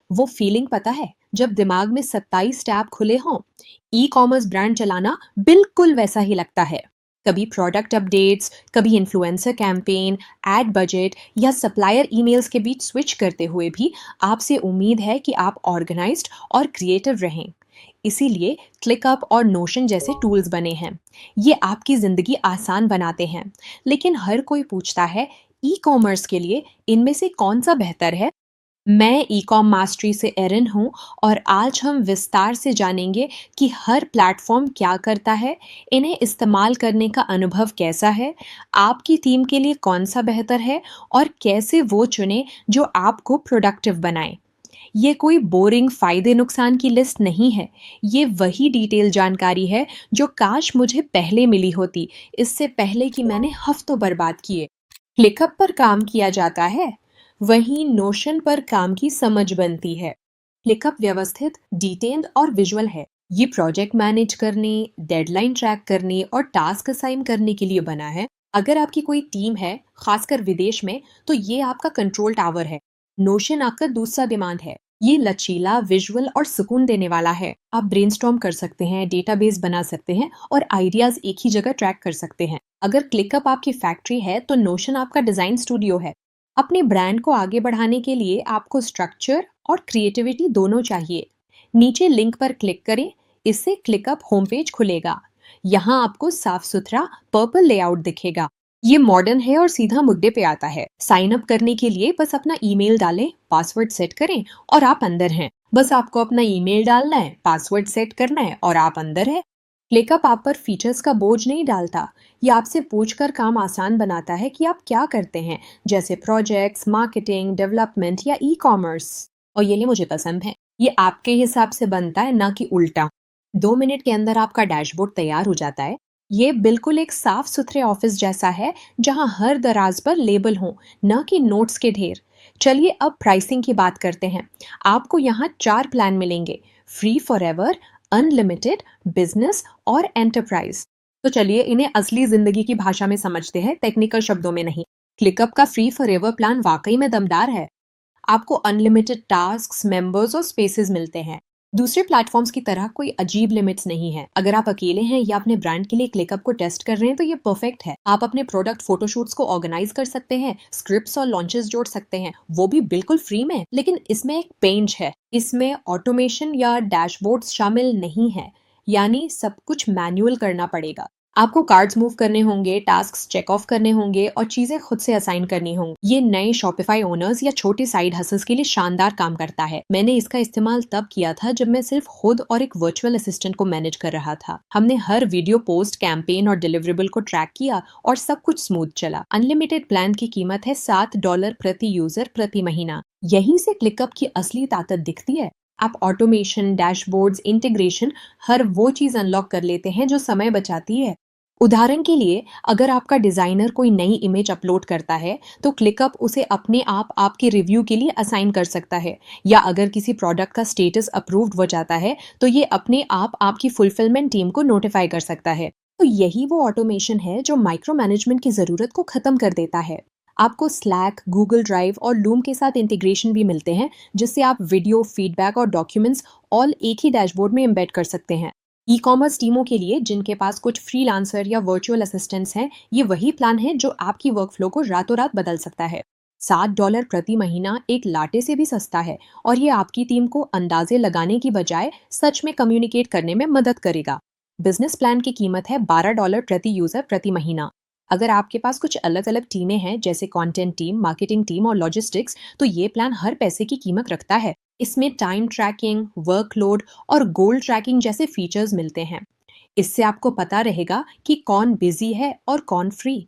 वो फीलिंग पता है जब दिमाग में 27 टैब खुले हों। ई कॉमर्स ब्रांड चलाना बिल्कुल वैसा ही लगता है। कभी प्रोडक्ट अपडेट्स, कभी इन्फ्लुएंसर कैंपेन, एड बजट या सप्लायर ईमेल्स के बीच स्विच करते हुए भी आपसे उम्मीद है कि आप ऑर्गेनाइज्ड और क्रिएटिव रहें। इसीलिए क्लिकअप और नोशन जैसे टूल्स बने हैं। ये आपकी जिंदगी आसान बनाते हैं। लेकिन हर कोई पूछता है, ई कॉमर्स के लिए इनमें से कौन सा बेहतर है? मैं ई कॉम मास्टरी से एरिन हूँ और आज हम विस्तार से जानेंगे कि हर प्लेटफॉर्म क्या करता है, इन्हें इस्तेमाल करने का अनुभव कैसा है, आपकी टीम के लिए कौन सा बेहतर है और कैसे वो चुने जो आपको प्रोडक्टिव बनाए। ये कोई बोरिंग फायदे नुकसान की लिस्ट नहीं है। ये वही डिटेल जानकारी है जो काश मुझे पहले मिली होती, इससे पहले कि मैंने हफ्तों बर्बाद किए। क्लिकअप पर काम किया जाता है, वहीं नोशन पर काम की समझ बनती है। क्लिकअप व्यवस्थित, डिटेल्ड और विजुअल है। ये प्रोजेक्ट मैनेज करने, डेडलाइन ट्रैक करने और टास्क असाइन करने के लिए बना है। अगर आपकी कोई टीम है, खासकर विदेश में, तो ये आपका कंट्रोल टावर है। नोशन आपका दूसरा दिमाग है। ये लचीला, विजुअल और सुकून देने वाला है। आप ब्रेनस्टॉर्म कर सकते हैं, डेटाबेस बना सकते हैं और आइडियाज एक ही जगह ट्रैक कर सकते हैं। अगर क्लिकअप आपकी फैक्ट्री है तो नोशन आपका डिजाइन स्टूडियो है। अपने ब्रांड को आगे बढ़ाने के लिए आपको स्ट्रक्चर और क्रिएटिविटी दोनों चाहिए। नीचे लिंक पर क्लिक करें, इससे क्लिकअप होम पेज खुलेगा। यहाँ आपको साफ सुथरा पर्पल लेआउट दिखेगा। ये मॉडर्न है और सीधा मुद्दे पे आता है। साइन अप करने के लिए बस अपना ईमेल डालें, पासवर्ड सेट करें और आप अंदर हैं। बस आपको अपना ईमेल डालना है, पासवर्ड सेट करना है और आप अंदर हैं। क्लिकअप आप पर फीचर्स का बोझ नहीं डालता। ये आपसे पूछकर काम आसान बनाता है कि आप क्या करते हैं, जैसे प्रोजेक्ट्स, मार्केटिंग, डेवलपमेंट या ई कॉमर्स। और ये मुझे पसंद है, ये आपके हिसाब से बनता है, ना कि उल्टा। 2 मिनट के अंदर आपका डैशबोर्ड तैयार हो जाता है। ये बिल्कुल एक साफ सुथरे ऑफिस जैसा है, जहां हर दराज पर लेबल हो, न कि नोट्स के ढेर। चलिए अब प्राइसिंग की बात करते हैं। आपको यहाँ 4 प्लान मिलेंगे: free for ever, unlimited, business और एंटरप्राइज। तो चलिए इन्हें असली जिंदगी की भाषा में समझते हैं, टेक्निकल शब्दों में नहीं। क्लिकअप का फ्री फॉर एवर प्लान वाकई में दमदार है। आपको अनलिमिटेड टास्क्स, मेंबर्स और स्पेसेस मिलते हैं। दूसरे प्लेटफॉर्म्स की तरह कोई अजीब लिमिट्स नहीं है। अगर आप अकेले हैं या अपने ब्रांड के लिए क्लिकअप को टेस्ट कर रहे हैं तो ये परफेक्ट है। आप अपने प्रोडक्ट फोटोशूट्स को ऑर्गेनाइज कर सकते हैं, स्क्रिप्ट्स और लॉन्चेस जोड़ सकते हैं, वो भी बिल्कुल फ्री में। लेकिन इसमें एक पेंच है, इसमें ऑटोमेशन या डैशबोर्ड्स शामिल नहीं है, यानी सब कुछ मैन्युअल करना पड़ेगा। आपको कार्ड्स मूव करने होंगे, टास्क्स चेक ऑफ करने होंगे और चीजें खुद से असाइन करनी होंगी। ये नए शॉपिफाई ओनर्स या छोटे साइड हसल्स के लिए शानदार काम करता है। मैंने इसका इस्तेमाल तब किया था जब मैं सिर्फ खुद और एक वर्चुअल असिस्टेंट को मैनेज कर रहा था। हमने हर वीडियो पोस्ट, कैंपेन और डिलीवरेबल को ट्रैक किया और सब कुछ स्मूथ चला। अनलिमिटेड प्लान की कीमत है $7 प्रति यूजर प्रति महीना। यहीं से क्लिकअप की असली ताकत दिखती है। आप ऑटोमेशन, डैशबोर्ड्स, इंटीग्रेशन, हर वो चीज अनलॉक कर लेते हैं जो समय बचाती है। उदाहरण के लिए, अगर आपका डिजाइनर कोई नई इमेज अपलोड करता है तो क्लिकअप उसे अपने आप आपके रिव्यू के लिए असाइन कर सकता है। या अगर किसी प्रोडक्ट का स्टेटस अप्रूव्ड हो जाता है तो ये अपने आप आपकी फुलफिलमेंट टीम को नोटिफाई कर सकता है। तो यही वो ऑटोमेशन है जो माइक्रो मैनेजमेंट की जरूरत को खत्म कर देता है। आपको स्लैक, गूगल ड्राइव और लूम के साथ इंटीग्रेशन भी मिलते हैं, जिससे आप वीडियो, फीडबैक और डॉक्यूमेंट्स ऑल एक ही डैशबोर्ड में एम्बेड कर सकते हैं। ई कॉमर्स टीमों के लिए जिनके पास कुछ फ्रीलांसर या वर्चुअल असिस्टेंट्स हैं, ये वही प्लान है जो आपकी वर्कफ्लो को रातों रात बदल सकता है। $7 प्रति महीना एक लाटे से भी सस्ता है और ये आपकी टीम को अंदाजे लगाने की बजाय सच में कम्युनिकेट करने में मदद करेगा। बिजनेस प्लान की कीमत है $12 प्रति यूजर प्रति महीना। अगर आपके पास कुछ अलग अलग टीमें हैं, जैसे कंटेंट टीम, मार्केटिंग टीम और लॉजिस्टिक्स, तो ये प्लान हर पैसे की कीमत रखता है। इसमें टाइम ट्रैकिंग, वर्कलोड और गोल ट्रैकिंग जैसे फीचर्स मिलते हैं। इससे आपको पता रहेगा कि कौन बिजी है और कौन फ्री।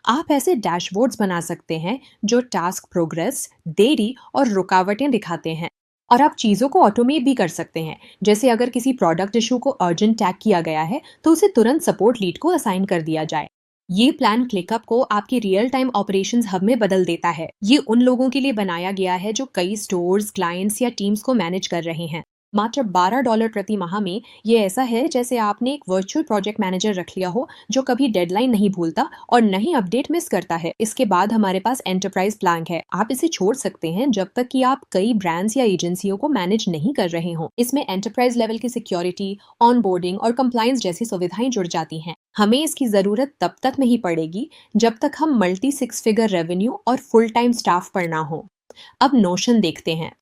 आप ऐसे डैशबोर्ड्स बना सकते हैं जो टास्क प्रोग्रेस, देरी और रुकावटें दिखाते हैं। और आप चीज़ों को ऑटोमेट भी कर सकते हैं, जैसे अगर किसी प्रोडक्ट इशू को अर्जेंट टैग किया गया है तो उसे तुरंत सपोर्ट लीड को असाइन कर दिया जाए। ये प्लान क्लिकअप को आपके रियल टाइम ऑपरेशंस हब में बदल देता है। ये उन लोगों के लिए बनाया गया है जो कई स्टोर्स, क्लाइंट्स या टीम्स को मैनेज कर रहे हैं। मात्र $12 प्रति माह में ये ऐसा है जैसे आपने एक वर्चुअल प्रोजेक्ट मैनेजर रख लिया हो जो कभी डेडलाइन नहीं भूलता और न ही अपडेट मिस करता है। इसके बाद हमारे पास एंटरप्राइज प्लान है। आप इसे छोड़ सकते हैं जब तक कि आप कई ब्रांड्स या एजेंसियों को मैनेज नहीं कर रहे हो। इसमें एंटरप्राइज लेवल की सिक्योरिटी, ऑनबोर्डिंग और कंप्लायंस जैसी सुविधाएं जुड़ जाती हैं। हमें इसकी जरूरत तब तक नहीं पड़ेगी जब तक हम मल्टी 6 फिगर रेवेन्यू और फुल टाइम स्टाफ पर ना हो। अब नोशन देखते हैं।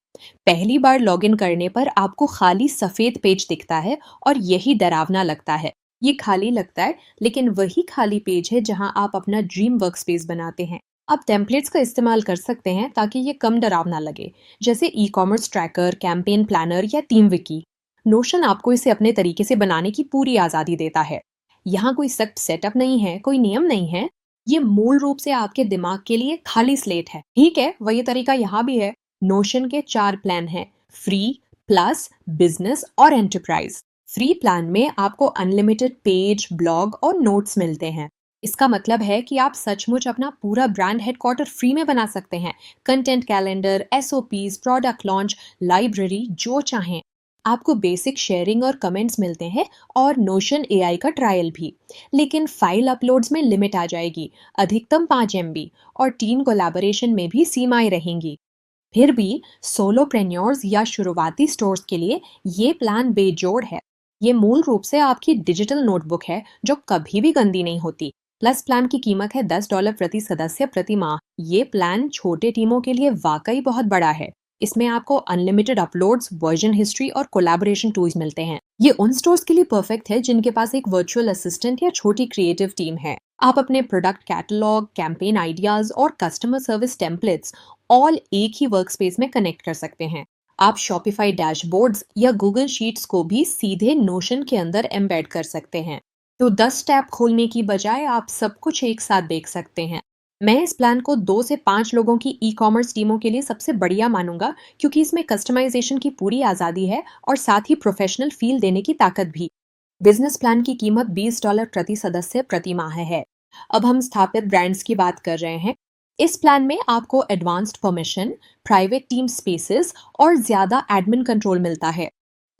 पहली बार लॉगिन करने पर आपको खाली सफेद पेज दिखता है और यही डरावना लगता है। ये खाली लगता है, लेकिन वही खाली पेज है जहां आप अपना ड्रीम वर्कस्पेस बनाते हैं। आप टेम्पलेट्स का इस्तेमाल कर सकते हैं ताकि ये कम डरावना लगे, जैसे e commerce tracker, campaign planner या टीम विकी। नोशन आपको इसे अपने तरीके से बनाने की पूरी आज़ादी देता है। यहाँ कोई सख्त सेटअप नहीं है, कोई नियम नहीं है। ये मूल रूप से आपके दिमाग के लिए खाली स्लेट है। ठीक है, वही तरीका यहाँ भी है। नोशन के 4 प्लान हैं: फ्री, प्लस, बिजनेस और एंटरप्राइज। फ्री प्लान में आपको अनलिमिटेड पेज, ब्लॉग और नोट्स मिलते हैं। इसका मतलब है कि आप सचमुच अपना पूरा ब्रांड हेडक्वार्टर फ्री में बना सकते हैं। Content calendar, SOPs, product launch, library, जो चाहें। आपको बेसिक शेयरिंग और कमेंट्स मिलते हैं और नोशन एआई का ट्रायल भी। लेकिन फाइल अपलोड्स में लिमिट आ जाएगी, अधिकतम 5 MB, और टीम कोलैबोरेशन में भी सीमाएं रहेंगी। फिर भी सोलोप्रेन्योर्स या शुरुआती स्टोर्स के लिए ये प्लान बेजोड़ है। ये मूल रूप से आपकी डिजिटल नोटबुक है जो कभी भी गंदी नहीं होती। प्लस प्लान की कीमत है $10 प्रति सदस्य प्रति माह। ये प्लान छोटे टीमों के लिए वाकई बहुत बड़ा है। इसमें आपको अनलिमिटेड अपलोड्स, वर्जन हिस्ट्री और कोलैबोरेशन टूल्स मिलते हैं। ये उन स्टोर्स के लिए परफेक्ट है जिनके पास एक वर्चुअल असिस्टेंट या छोटी क्रिएटिव टीम है। आप अपने प्रोडक्ट कैटलॉग, कैंपेन आइडियाज और कस्टमर सर्विस टेम्पलेट्स ऑल एक ही वर्कस्पेस में कनेक्ट कर सकते हैं। आप शॉपिफाई डैशबोर्ड्स या गूगल शीट्स को भी सीधे नोशन के अंदर एम्बेड कर सकते हैं। तो 10 टैब खोलने की बजाय आप सब कुछ एक साथ देख सकते हैं। मैं इस प्लान को 2 से 5 लोगों की ई कॉमर्स टीमों के लिए सबसे बढ़िया मानूंगा, क्योंकि इसमें कस्टमाइजेशन की पूरी आज़ादी है और साथ ही प्रोफेशनल फील देने की ताकत भी। बिजनेस प्लान की कीमत $20 प्रति सदस्य प्रति माह है। अब हम स्थापित ब्रांड्स की बात कर रहे हैं। इस प्लान में आपको advanced permission, private team spaces और ज़्यादा एडमिन कंट्रोल मिलता है।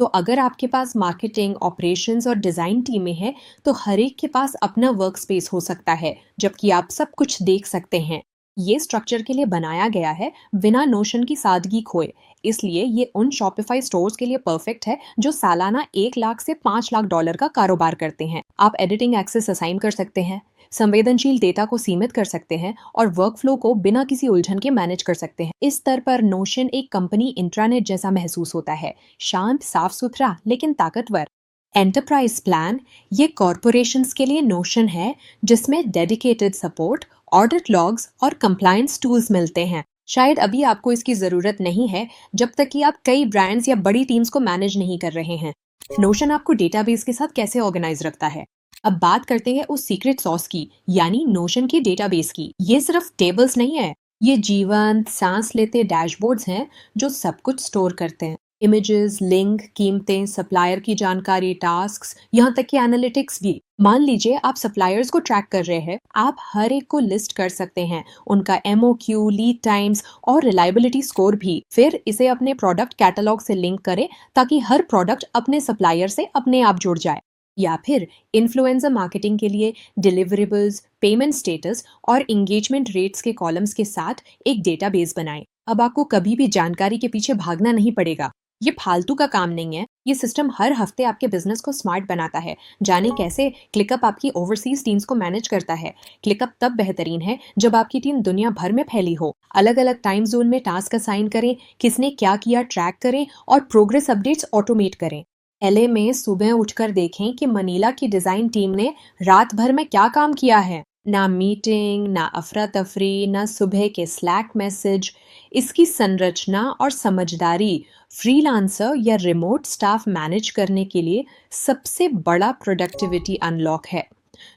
तो अगर आपके पास मार्केटिंग, ऑपरेशंस और डिज़ाइन टीमें हैं, तो हर एक के पास अपना वर्क स्पेस हो सकता है, जबकि आप सब कुछ देख सकते हैं। ये स्ट्रक्चर के लिए बनाया गया है, बिना नोशन की सादगी खोए। इसलिए ये उन शॉपिफाई स्टोर्स के लिए परफेक्ट है जो सालाना 1 लाख से $5 लाख का कारोबार करते हैं। आप एडिटिंग एक्सेस असाइन कर सकते हैं, संवेदनशील डेटा को सीमित कर सकते हैं और वर्कफ्लो को बिना किसी उलझन के मैनेज कर सकते हैं। इस स्तर पर नोशन एक कंपनी इंट्रानेट जैसा महसूस होता है, शांत, साफ सुथरा लेकिन ताकतवर। एंटरप्राइज प्लान ये कॉरपोरेशंस के लिए नोशन है, जिसमें डेडिकेटेड सपोर्ट, ऑडिट लॉग्स और कंप्लायंस टूल्स मिलते हैं। शायद अभी आपको इसकी जरूरत नहीं है, जब तक कि आप कई ब्रांड्स या बड़ी टीम्स को मैनेज नहीं कर रहे हैं। नोशन आपको डेटाबेस के साथ कैसे ऑर्गेनाइज रखता है। अब बात करते हैं उस सीक्रेट सॉस की, यानी नोशन की डेटाबेस की। ये सिर्फ टेबल्स नहीं है, ये जीवंत, सांस लेते डैशबोर्ड्स हैं जो सब कुछ स्टोर करते हैं। इमेजेस, लिंक, कीमतें, सप्लायर की जानकारी, टास्क्स, यहाँ तक कि एनालिटिक्स भी। मान लीजिए आप सप्लायर्स को ट्रैक कर रहे हैं, आप हर एक को लिस्ट कर सकते हैं, उनका MOQ, लीड टाइम्स और रिलायबिलिटी स्कोर भी। फिर इसे अपने प्रोडक्ट कैटलॉग से लिंक करें ताकि हर प्रोडक्ट अपने सप्लायर से अपने आप जुड़ जाए। या फिर इन्फ्लुएंसर मार्केटिंग के लिए डिलीवरेबल्स, पेमेंट स्टेटस और एंगेजमेंट रेट्स के कॉलम्स के साथ एक डेटाबेस बनाएं। अब आपको कभी भी जानकारी के पीछे भागना नहीं पड़ेगा। ये फालतू का काम नहीं है। ये सिस्टम हर हफ्ते आपके बिजनेस को स्मार्ट बनाता है। जाने कैसे? क्लिकअप आपकी ओवरसीज टीम्स को मैनेज करता है। क्लिकअप तब बेहतरीन है जब आपकी टीम दुनिया भर में फैली हो। अलग अलग टाइम जोन में टास्क असाइन करें, किसने क्या किया ट्रैक करें और प्रोग्रेस अपडेट्स ऑटोमेट करें। LA में सुबह उठकर देखें कि मनीला की डिजाइन टीम ने रात भर में क्या काम किया है। ना मीटिंग, ना अफरा तफरी, ना सुबह के स्लैक मैसेज। इसकी संरचना और समझदारी फ्रीलांसर या रिमोट स्टाफ मैनेज करने के लिए सबसे बड़ा प्रोडक्टिविटी अनलॉक है।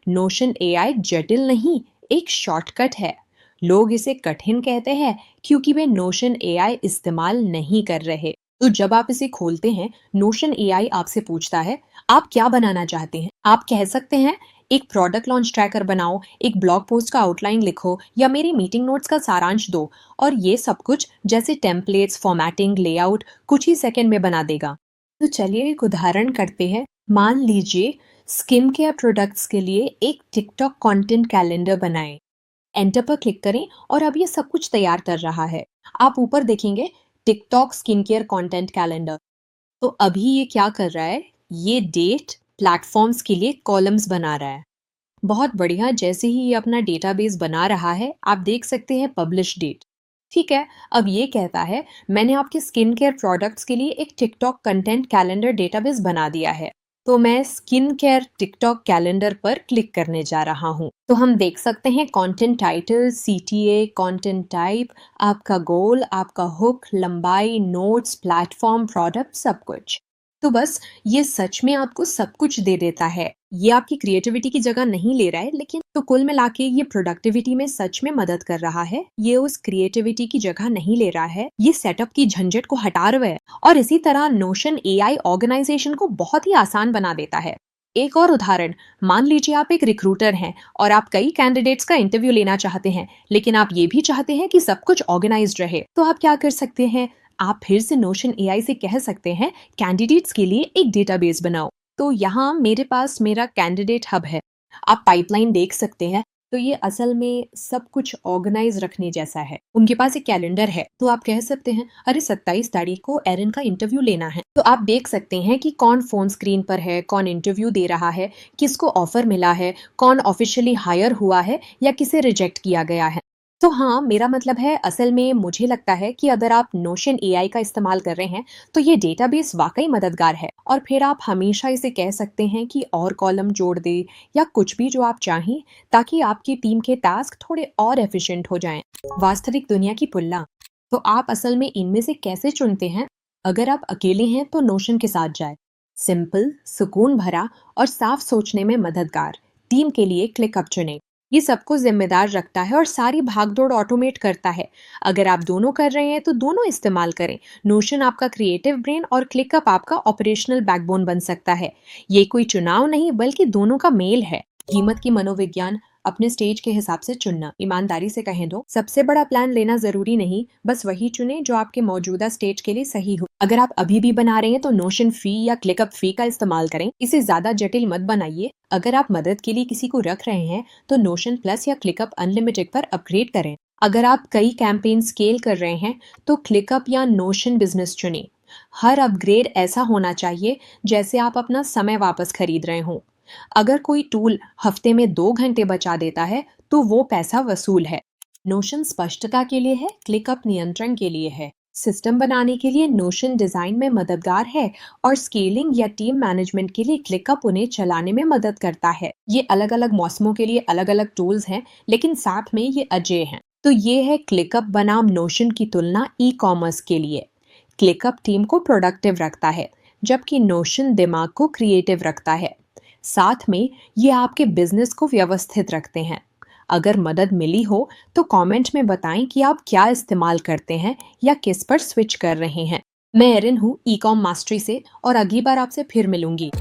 नोशन AI जटिल नहीं, एक शॉर्टकट है। लोग इसे कठिन कहते हैं क्योंकि वे नोशन AI इस्तेमाल नहीं कर रहे। तो जब आप इसे खोलते हैं, नोशन AI आपसे पूछता है, आप क्या बनाना चाहते हैं। आप कह सकते हैं, एक प्रोडक्ट लॉन्च ट्रैकर बनाओ, एक ब्लॉग पोस्ट का आउटलाइन लिखो या मेरी मीटिंग नोट्स का सारांश दो। और ये सब कुछ, जैसे टेम्पलेट्स, फॉर्मेटिंग, लेआउट, कुछ ही सेकंड में बना देगा। तो चलिए एक उदाहरण करते हैं। मान लीजिए स्किन केयर प्रोडक्ट्स के लिए एक टिकटॉक कंटेंट कैलेंडर बनाएं। एंटर पर क्लिक करें और अब ये सब कुछ तैयार कर रहा है। आप ऊपर देखेंगे TikTok skin care content calendar. तो अभी ये क्या कर रहा है, ये डेट प्लेटफॉर्म्स के लिए कॉलम्स बना रहा है। बहुत बढ़िया। जैसे ही ये अपना डेटाबेस बना रहा है, आप देख सकते हैं पब्लिश डेट। ठीक है। अब ये कहता है मैंने आपके स्किन केयर प्रोडक्ट्स के लिए एक टिकटॉक कंटेंट कैलेंडर डेटाबेस बना दिया है। तो मैं स्किन केयर टिकटॉक कैलेंडर पर क्लिक करने जा रहा हूँ। तो हम देख सकते हैं content title, CTA, content type, आपका गोल, आपका हुक, लंबाई, नोट्स, प्लेटफॉर्म, प्रोडक्ट, सब कुछ। तो बस ये सच में आपको सब कुछ दे देता है। ये आपकी क्रिएटिविटी की जगह नहीं ले रहा है, लेकिन तो कुल मिला के ये प्रोडक्टिविटी में सच में मदद कर रहा है। ये उस क्रिएटिविटी की जगह नहीं ले रहा है, ये सेटअप की झंझट को हटा रहा है। और इसी तरह नोशन एआई ऑर्गेनाइजेशन को बहुत ही आसान बना देता है। एक और उदाहरण, मान लीजिए आप एक रिक्रूटर हैं और आप कई कैंडिडेट्स का इंटरव्यू लेना चाहते हैं, लेकिन आप ये भी चाहते हैं कि सब कुछ ऑर्गेनाइज्ड रहे। तो आप क्या कर सकते हैं, आप फिर से नोशन एआई से कह सकते हैं कैंडिडेट्स के लिए एक डेटाबेस बनाओ। तो यहाँ मेरे पास मेरा कैंडिडेट हब है। आप पाइपलाइन देख सकते हैं। तो ये असल में सब कुछ ऑर्गेनाइज रखने जैसा है। उनके पास एक कैलेंडर है, तो आप कह सकते हैं अरे 27 तारीख को एरन का इंटरव्यू लेना है। तो आप देख सकते हैं कि कौन फोन स्क्रीन पर है, कौन इंटरव्यू दे रहा है, किसको ऑफर मिला है, कौन ऑफिशियली हायर हुआ है या किसे रिजेक्ट किया गया है। तो हाँ, मेरा मतलब है असल में मुझे लगता है कि अगर आप नोशन एआई का इस्तेमाल कर रहे हैं तो ये डेटाबेस वाकई मददगार है। और फिर आप हमेशा इसे कह सकते हैं कि और कॉलम जोड़ दे या कुछ भी जो आप चाहें, ताकि आपकी टीम के टास्क थोड़े और एफिशिएंट हो जाएं। वास्तविक दुनिया की तुलना, तो आप असल में इनमें से कैसे चुनते हैं? अगर आप अकेले हैं तो नोशन के साथ जाए। सिंपल, सुकून भरा और साफ सोचने में मददगार। टीम के लिए क्लिकअप चुनें। ये सबको जिम्मेदार रखता है और सारी भागदौड़ ऑटोमेट करता है। अगर आप दोनों कर रहे हैं तो दोनों इस्तेमाल करें। नोशन आपका क्रिएटिव ब्रेन और क्लिकअप आपका ऑपरेशनल बैकबोन बन सकता है। ये कोई चुनाव नहीं बल्कि दोनों का मेल है। कीमत की मनोविज्ञान, अपने स्टेज के हिसाब से चुनना। ईमानदारी से कहें तो सबसे बड़ा प्लान लेना जरूरी नहीं, बस वही चुने जो आपके मौजूदा स्टेज के लिए सही हो। अगर आप अभी भी बना रहे हैं तो नोशन फी या क्लिकअप फी का इस्तेमाल करें। इसे ज्यादा जटिल मत बनाइए। अगर आप मदद के लिए किसी को रख रहे हैं तो नोशन प्लस या क्लिकअप अनलिमिटेड पर अपग्रेड करें। अगर आप कई कैंपेन स्केल कर रहे हैं तो क्लिकअप या नोशन बिजनेस चुनें। हर अपग्रेड ऐसा होना चाहिए जैसे आप अपना समय वापस खरीद रहे हों। अगर कोई टूल हफ्ते में 2 घंटे बचा देता है तो वो पैसा वसूल है। नोशन स्पष्टता के लिए है, क्लिकअप नियंत्रण के लिए है। सिस्टम बनाने के लिए नोशन डिजाइन में मददगार है और स्केलिंग या टीम मैनेजमेंट के लिए क्लिकअप उन्हें चलाने में मदद करता है। ये अलग अलग मौसमों के लिए अलग अलग टूल्स हैं, लेकिन साथ में ये अजेय हैं। तो ये है क्लिकअप बनाम नोशन की तुलना ई कॉमर्स के लिए। क्लिकअप टीम को प्रोडक्टिव रखता है, जबकि नोशन दिमाग को क्रिएटिव रखता है। साथ में ये आपके बिजनेस को व्यवस्थित रखते हैं। अगर मदद मिली हो तो कमेंट में बताएं कि आप क्या इस्तेमाल करते हैं या किस पर स्विच कर रहे हैं। मैं एरिन हूँ ई कॉम मास्टरी से, और अगली बार आपसे फिर मिलूंगी।